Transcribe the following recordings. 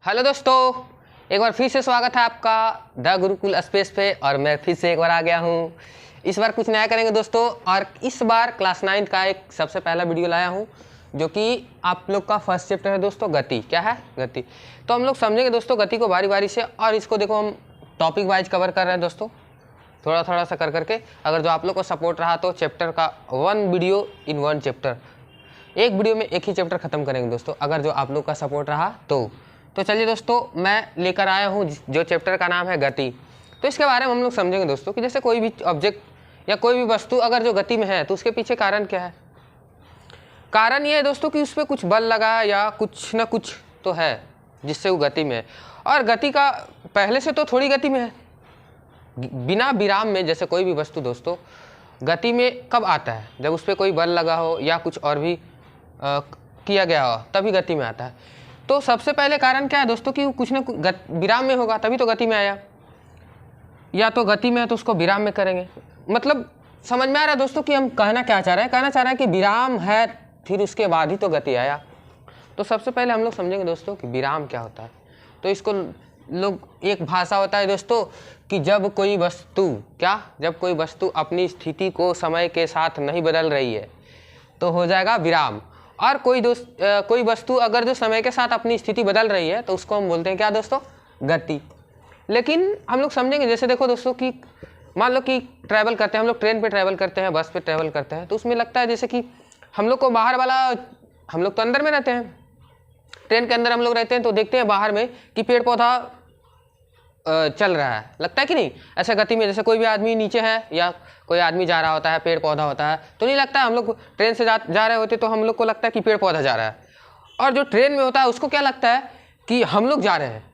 Hello दोस्तों, एक बार फिर से स्वागत है आपका द गुरुकुल स्पेस पे। और मैं फिर से एक बार आ गया हूँ। इस बार कुछ नया करेंगे दोस्तों, और इस बार क्लास 9 का एक सबसे पहला वीडियो लाया हूँ जो कि आप लोग का फर्स्ट चैप्टर है दोस्तों, गति। क्या है? गति। तो हम लोग समझेंगे दोस्तों गति को बारी बारी से, और इसको देखो हम टॉपिक वाइज कवर कर रहे हैं दोस्तों, थोड़ा थोड़ा सा कर करके। अगर जो आप लोग को सपोर्ट रहा तो चैप्टर का 1 वीडियो इन 1 चैप्टर, एक वीडियो में एक ही चैप्टर खत्म करेंगे दोस्तों, अगर जो आप लोग का सपोर्ट रहा तो चलिए दोस्तों, मैं लेकर आया हूँ जो चैप्टर का नाम है गति। तो इसके बारे में हम लोग समझेंगे दोस्तों कि जैसे कोई भी ऑब्जेक्ट या कोई भी वस्तु अगर जो गति में है तो उसके पीछे कारण क्या है। कारण ये है दोस्तों कि उस पर कुछ बल लगा या कुछ ना कुछ तो है जिससे वो गति में है। और गति का पहले से तो थोड़ी गति में है, बिना विराम में। जैसे कोई भी वस्तु दोस्तों गति में कब आता है? जब उस पर कोई बल लगा हो या कुछ और भी किया गया हो, तभी गति में आता है। तो सबसे पहले कारण क्या है दोस्तों कि कुछ ना कुछ विराम में होगा तभी तो गति में आया, या तो गति में है तो उसको विराम में करेंगे। मतलब समझ में आ रहा है दोस्तों कि हम कहना क्या चाह रहे हैं? कहना चाह रहे हैं कि विराम है फिर उसके बाद ही तो गति आया। तो सबसे पहले हम लोग समझेंगे दोस्तों कि विराम क्या होता है। तो इसको लोग, एक भाषा होता है दोस्तों कि जब कोई वस्तु अपनी स्थिति को समय के साथ नहीं बदल रही है तो हो जाएगा विराम। और कोई वस्तु अगर जो समय के साथ अपनी स्थिति बदल रही है तो उसको हम बोलते हैं क्या दोस्तों? गति। लेकिन हम लोग समझेंगे, जैसे देखो दोस्तों कि मान लो कि ट्रैवल करते हैं हम लोग, ट्रेन पे ट्रैवल करते हैं, बस पे ट्रैवल करते हैं, तो उसमें लगता है जैसे कि हम लोग को बाहर वाला, हम लोग तो अंदर में रहते हैं, ट्रेन के अंदर हम लोग रहते हैं, तो देखते हैं बाहर में कि पेड़ पौधा चल रहा है, लगता है कि नहीं? ऐसे गति में जैसे कोई भी आदमी नीचे है या कोई आदमी जा रहा होता है, पेड़ पौधा होता है, तो नहीं लगता है? हम लोग ट्रेन से जा रहे होते तो हम लोग को लगता है कि पेड़ पौधा जा रहा है, और जो ट्रेन में होता है उसको क्या लगता है कि हम लोग जा रहे हैं।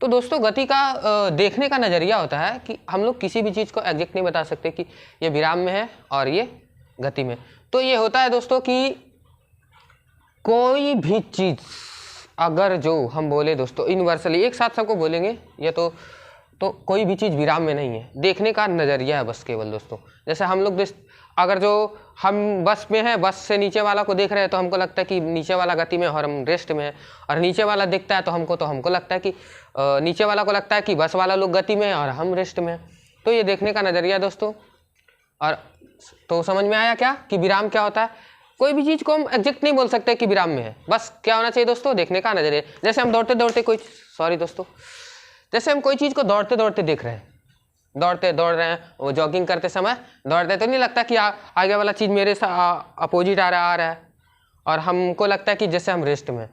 तो दोस्तों गति का देखने का नज़रिया होता है कि हम लोग किसी भी चीज़ को एग्जैक्ट नहीं बता सकते कि ये विराम में है और ये गति में। तो ये होता है दोस्तों कि कोई भी चीज़ अगर जो हम बोले दोस्तों यूनिवर्सली, एक साथ सबको बोलेंगे, ये तो कोई भी चीज़ विराम में नहीं है, देखने का नज़रिया है बस केवल दोस्तों। जैसे हम लोग अगर जो हम बस में हैं, बस से नीचे वाला को देख रहे हैं तो हमको लगता है कि नीचे वाला गति में और हम रेस्ट में है, और नीचे वाला दिखता है तो हमको लगता है कि नीचे वाला को लगता है कि बस वाला लोग गति में है और हम रेस्ट में है। तो ये देखने का नज़रिया दोस्तों। और तो समझ में आया क्या कि विराम क्या होता है? कोई भी चीज़ को हम एग्जैक्ट नहीं बोल सकते कि विराम में है, बस क्या होना चाहिए दोस्तों? देखने का नजरिया। जैसे हम जैसे हम कोई चीज़ को दौड़ते दौड़ते देख रहे हैं, दौड़ रहे हैं, वो जॉगिंग करते समय दौड़ते तो नहीं लगता कि आगे वाला चीज़ मेरे से अपोजिट आ रहा है, और हमको लगता है कि जैसे हम रेस्ट में।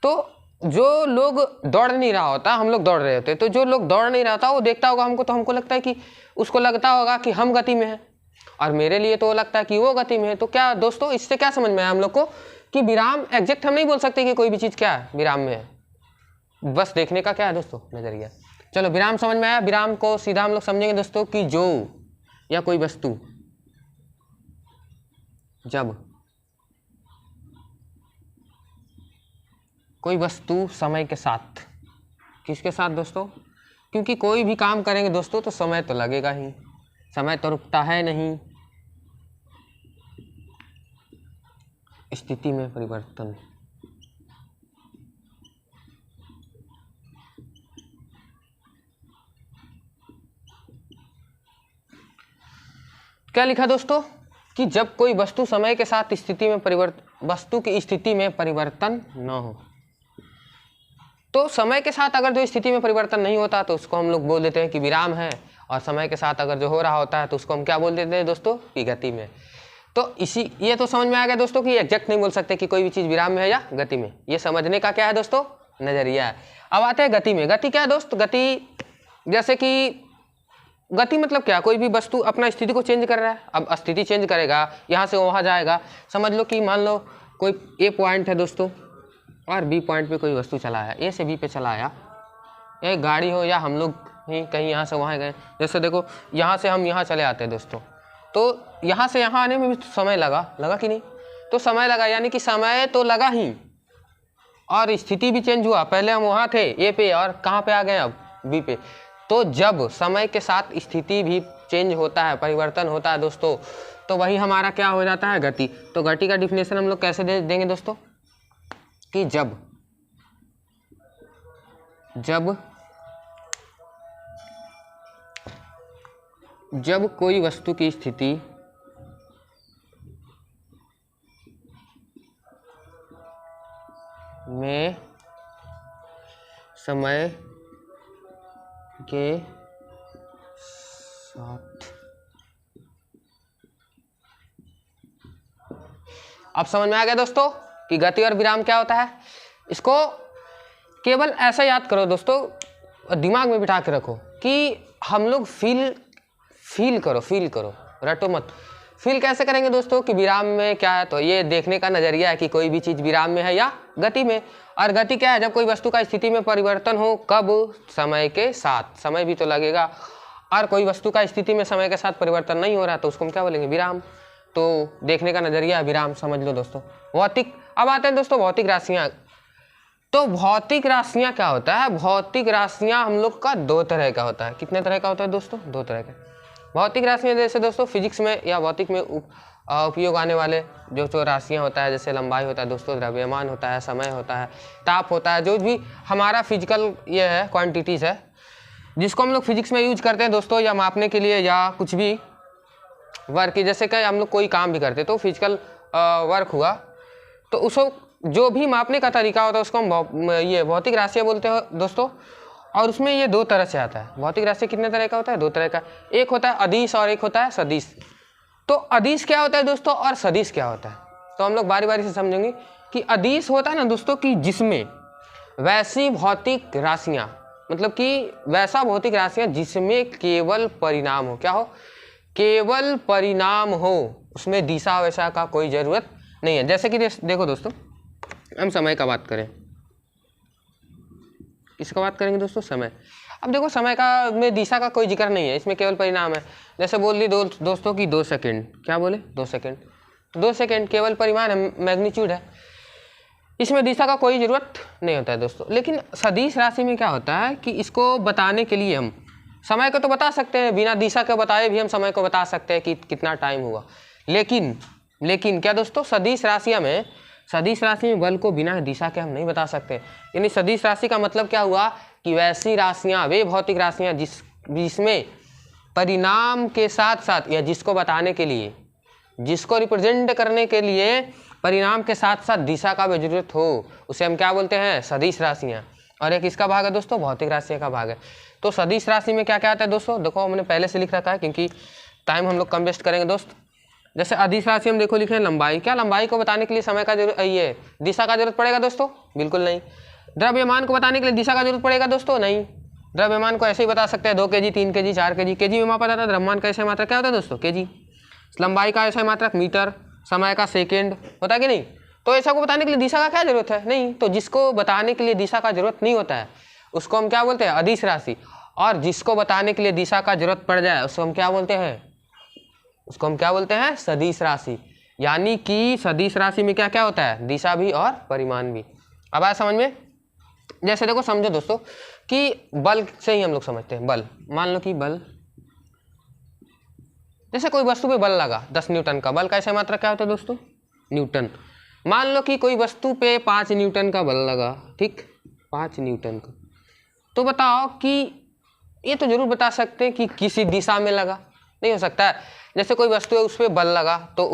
तो जो लोग दौड़ नहीं रहा होता, हम लोग दौड़ रहे होते, तो जो लोग दौड़ नहीं रहा होता वो देखता होगा हमको, तो हमको लगता है कि उसको लगता होगा कि हम गति में हैं, और मेरे लिए तो लगता है कि वो गति में है। तो क्या दोस्तों इससे क्या समझ में आया हम लोग को कि विराम एग्जैक्ट हम नहीं बोल सकते कि कोई भी चीज़ क्या है विराम में है, बस देखने का क्या है दोस्तों नज़रिया। चलो विराम समझ में आया। विराम को सीधा हम लोग समझेंगे दोस्तों कि जो या कोई वस्तु जब कोई वस्तु समय के साथ, किसके साथ दोस्तों? क्योंकि कोई भी काम करेंगे दोस्तों तो समय तो लगेगा ही, समय तो रुकता है नहीं। स्थिति में परिवर्तन, क्या लिखा दोस्तों कि जब कोई वस्तु समय के साथ वस्तु की स्थिति में परिवर्तन न हो। तो समय के साथ अगर जो स्थिति में परिवर्तन नहीं होता तो उसको हम लोग बोल देते हैं कि विराम है, और समय के साथ अगर जो हो रहा होता है तो उसको हम क्या बोल देते हैं दोस्तों? कि गति में। तो ये तो समझ में आ गया दोस्तों कि एग्जैक्ट नहीं बोल सकते कि कोई भी चीज़ विराम में है या गति में। ये समझने का क्या है दोस्तों? नज़रिया है। अब आते हैं गति में। गति क्या है दोस्त? गति जैसे कि गति मतलब क्या? कोई भी वस्तु अपना स्थिति को चेंज कर रहा है। अब स्थिति चेंज करेगा, यहाँ से वहाँ जाएगा। समझ लो कि मान लो कोई ए पॉइंट है दोस्तों, और बी पॉइंट पे कोई वस्तु चला है, ए से बी पे चला आया, एक गाड़ी हो या हम लोग ही कहीं यहाँ से वहाँ गए। जैसे देखो यहाँ से हम यहाँ चले आते हैं दोस्तों, तो यहाँ से यहाँ आने में भी समय लगा कि नहीं? तो समय लगा, यानी कि समय तो लगा ही, और स्थिति भी चेंज हुआ। पहले हम वहाँ थे ए पे, और कहाँ पे आ गए अब? बी पे। तो जब समय के साथ स्थिति भी चेंज होता है, परिवर्तन होता है दोस्तों, तो वही हमारा क्या हो जाता है? गति। तो गति का डिफिनेशन हम लोग कैसे देंगे दोस्तों? कि जब जब कोई वस्तु की स्थिति में समय के साथ, अब समझ में आ गया दोस्तों कि गति और विराम क्या होता है। इसको केवल ऐसा याद करो दोस्तों, दिमाग में बिठा के रखो कि हम लोग फील करो, रटो मत। फील कैसे करेंगे दोस्तों कि विराम में क्या है, तो ये देखने का नजरिया है कि कोई भी चीज़ विराम में है या गति में। और गति क्या है, जब कोई वस्तु का स्थिति में परिवर्तन हो, कब, समय के साथ, समय भी तो लगेगा। और कोई वस्तु का स्थिति में समय के साथ परिवर्तन नहीं हो रहा तो उसको हम क्या बोलेंगे, विराम। तो देखने का नजरिया विराम, समझ लो दोस्तों। भौतिक, अब आते हैं दोस्तों भौतिक राशियाँ। तो भौतिक राशियाँ क्या होता है, भौतिक राशियाँ हम लोग का दो तरह का होता है। कितने तरह का होता है दोस्तों, दो तरह का। भौतिक राशियाँ जैसे दोस्तों फिजिक्स में या भौतिक में उपयोग आने वाले जो राशियाँ होता है, जैसे लंबाई होता है दोस्तों, द्रव्यमान होता है, समय होता है, ताप होता है, जो भी हमारा फिजिकल ये है क्वांटिटीज़ है जिसको हम लोग फिजिक्स में यूज करते हैं दोस्तों, या मापने के लिए या कुछ भी वर्क, जैसे कि हम लोग कोई काम भी करते तो फिजिकल वर्क हुआ तो उसको जो भी मापने का तरीका होता है उसको हम ये भौतिक राशियाँ बोलते हैं दोस्तों। और उसमें ये दो तरह से आता है। भौतिक राशि कितने तरह का होता है, दो तरह का। एक होता है अदिश और एक होता है सदिश। तो अदिश क्या होता है दोस्तों और सदिश क्या होता है, तो हम लोग बारी बारी से समझेंगे कि अदिश होता है ना दोस्तों कि जिसमें वैसी भौतिक राशियाँ, मतलब कि वैसा भौतिक राशियाँ जिसमें केवल परिणाम हो, क्या हो, केवल परिणाम हो, उसमें दिशा वैसा का कोई ज़रूरत नहीं है। जैसे कि देखो दोस्तों, हम समय का बात करें, किसका बात करेंगे दोस्तों, समय। अब देखो समय का में दिशा का कोई जिक्र नहीं है, इसमें केवल परिणाम है। जैसे बोल दी दोस्तों कि 2 सेकेंड, क्या बोले, 2 सेकेंड, 2 सेकेंड केवल परिमाण है, मैग्नीट्यूड है, इसमें दिशा का कोई ज़रूरत नहीं होता है दोस्तों। लेकिन सदिश राशि में क्या होता है कि इसको बताने के लिए हम समय को तो बता सकते हैं, बिना दिशा के बताए भी हम समय को बता सकते हैं कि कितना टाइम हुआ। लेकिन क्या दोस्तों, सदिश राशि में बल को बिना दिशा के हम नहीं बता सकते। यानी सदिश राशि का मतलब क्या हुआ कि वैसी राशियाँ, वे भौतिक राशियाँ जिसमें परिणाम के साथ साथ, या जिसको बताने के लिए, जिसको रिप्रेजेंट करने के लिए परिणाम के साथ साथ दिशा का भी जरूरत हो, उसे हम क्या बोलते हैं, सदिश राशियाँ। और एक इसका भाग है दोस्तों, भौतिक राशियाँ का भाग है। तो सदिश राशि में क्या क्या आता है दोस्तों, देखो हमने पहले से लिख रखा है क्योंकि टाइम हम लोग कम वेस्ट करेंगे दोस्त। जैसे अदिश राशि हम देखो लिखे हैं लंबाई, क्या लंबाई को बताने के लिए समय का ये दिशा का जरूरत पड़ेगा दोस्तों, बिल्कुल नहीं। द्रव्यमान को बताने के लिए दिशा का जरूरत पड़ेगा दोस्तों, नहीं। द्रव्यमान को ऐसे ही बता सकते हैं 2 kg, 3 kg, 4 kg, केजी में मापा जाता है। द्रव्यमान का ऐसा मात्रक क्या होता है दोस्तों, केजी। लंबाई का ऐसा मात्रक मीटर, समय का सेकेंड होता है कि नहीं। तो ऐसा को बताने के लिए दिशा का क्या जरूरत है, नहीं। तो जिसको बताने के लिए दिशा का जरूरत नहीं होता है उसको हम क्या बोलते हैं, अदिश राशि। और जिसको बताने के लिए दिशा का जरूरत पड़ जाए उसको हम क्या बोलते हैं, सदिश राशि। यानी कि सदिश राशि में क्या क्या होता है, दिशा भी और परिमाण भी। अब आया समझ में। जैसे देखो समझो दोस्तों कि बल से ही हम लोग समझते हैं, बल। मान लो कि बल, जैसे कोई वस्तु पे बल लगा 10 न्यूटन का, बल का ऐसा मात्रा क्या होता है दोस्तों, न्यूटन। मान लो कि कोई वस्तु पे 5 न्यूटन का बल लगा, ठीक, 5 न्यूटन का। तो बताओ कि ये तो जरूर बता सकते हैं कि किसी दिशा में लगा, नहीं हो सकता है। जैसे कोई वस्तु है उस पर बल लगा तो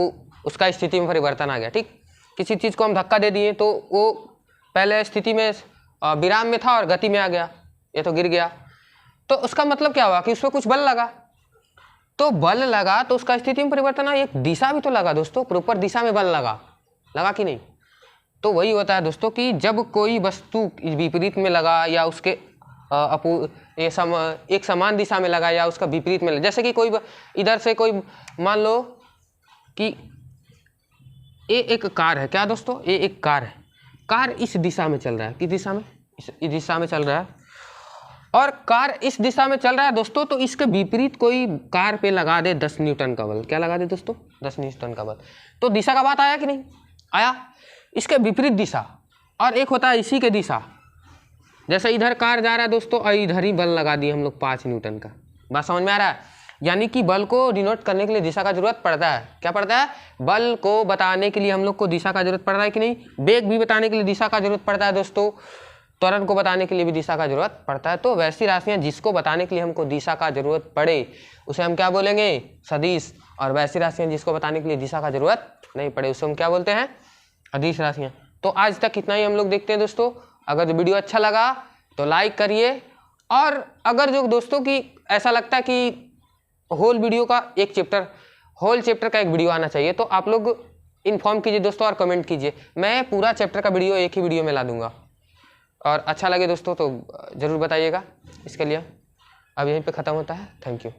उसका स्थिति में परिवर्तन आ गया, ठीक। किसी चीज़ को हम धक्का दे दिए तो वो पहले स्थिति में विराम में था और गति में आ गया, ये तो गिर गया। तो उसका मतलब क्या हुआ कि उस पर कुछ बल लगा, तो बल लगा तो उसका स्थिति में परिवर्तन आया। एक दिशा भी तो लगा दोस्तों, प्रॉपर दिशा में बल लगा कि नहीं। तो वही होता है दोस्तों कि जब कोई वस्तु विपरीत में लगा या उसके एक समान दिशा में लगा या उसका विपरीत में लगा। जैसे कि कोई इधर से कोई, मान लो कि ये एक कार है, क्या दोस्तों, ये एक कार है। कार इस दिशा में चल रहा है, किस दिशा में, इस दिशा में चल रहा है। और कार इस दिशा में चल रहा है दोस्तों, तो इसके विपरीत कोई कार पे लगा दे 10 न्यूटन का बल। क्या लगा दे दोस्तों, 10 न्यूटन का बल। तो दिशा का बात आया कि नहीं आया। इसके विपरीत दिशा, और एक होता है इसी के दिशा। जैसे इधर कार जा रहा है दोस्तों और इधर ही बल लगा दिए हम लोग 5 न्यूटन का। बात समझ में आ रहा है। यानी कि बल को डिनोट करने के लिए दिशा का जरूरत पड़ता है। क्या पड़ता है, बल को बताने के लिए हम लोग को दिशा का जरूरत पड़ रहा है कि नहीं। वेग भी बताने के लिए दिशा का जरूरत पड़ता है दोस्तों। त्वरण को बताने के लिए भी दिशा का जरूरत पड़ता है। तो वैसी राशियां जिसको बताने के लिए हमको दिशा का जरूरत पड़े उसे हम क्या बोलेंगे, सदिश। और वैसी राशियां जिसको बताने के लिए दिशा का जरूरत नहीं पड़े उसे हम क्या बोलते हैं, अदिश राशियां। तो आज तक इतना ही हम लोग देखते हैं दोस्तों। अगर वीडियो अच्छा लगा तो लाइक करिए, और अगर जो दोस्तों की ऐसा लगता है कि होल वीडियो का एक चैप्टर, होल चैप्टर का एक वीडियो आना चाहिए, तो आप लोग इन्फॉर्म कीजिए दोस्तों और कमेंट कीजिए। मैं पूरा चैप्टर का वीडियो एक ही वीडियो में ला दूंगा। और अच्छा लगे दोस्तों तो ज़रूर बताइएगा। इसके लिए अब यहीं पे ख़त्म होता है। Thank you.